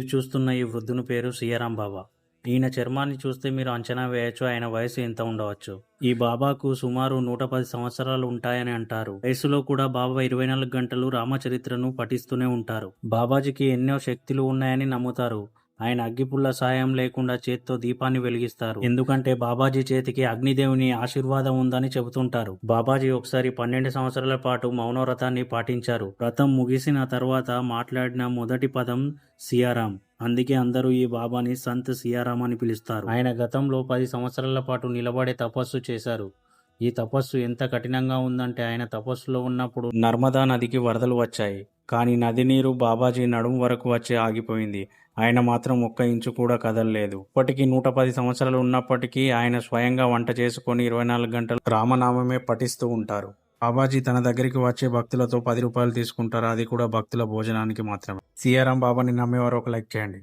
మీరు చూస్తున్న ఈ వృద్ధుని పేరు సియారాం బాబా. ఈయన చర్మాన్ని చూస్తే మీరు అంచనా వేయొచ్చు ఆయన వయసు ఎంత ఉండవచ్చు. ఈ బాబాకు సుమారు 110 సంవత్సరాలు ఉంటాయని అంటారు. వయసులో కూడా బాబా 24 గంటలు రామచరిత్రను పఠిస్తూనే ఉంటారు. బాబాజీకి ఎన్నో శక్తులు ఉన్నాయని నమ్ముతారు. ఆయన అగ్గిపుల్ల సాయం లేకుండా చేత్తో దీపాన్ని వెలిగిస్తారు. ఎందుకంటే బాబాజీ చేతికి అగ్నిదేవుని ఆశీర్వాదం ఉందని చెబుతుంటారు. బాబాజీ ఒకసారి 12 సంవత్సరాల పాటు మౌనవ్రతాన్ని పాటించారు. వ్రతం ముగిసిన తర్వాత మాట్లాడిన మొదటి పదం సియారాం. అందుకే అందరూ ఈ బాబాని సంత్ సియారాం అని పిలుస్తారు. ఆయన గతంలో 10 సంవత్సరాల పాటు నిలబడే తపస్సు చేశారు. ఈ తపస్సు ఎంత కఠినంగా ఉందంటే ఆయన తపస్సులో ఉన్నప్పుడు నర్మదా నదికి వరదలు వచ్చాయి. కానీ నది నీరు బాబాజీ నడుము వరకు వచ్చి ఆగిపోయింది. ఆయన మాత్రం ఒక్క ఇంచు కూడా కదలలేదు. ఇప్పటికీ 110 సంవత్సరాలు ఉన్నప్పటికీ ఆయన స్వయంగా వంట చేసుకొని 24 గంటలు రామనామమే పఠిస్తూ ఉంటారు. బాబాజీ తన దగ్గరికి వచ్చే భక్తులతో 10 రూపాయలు తీసుకుంటారు. అది కూడా భక్తుల భోజనానికి మాత్రమే. సియారాం బాబాని నమ్మేవారు ఒక లైక్ చేయండి.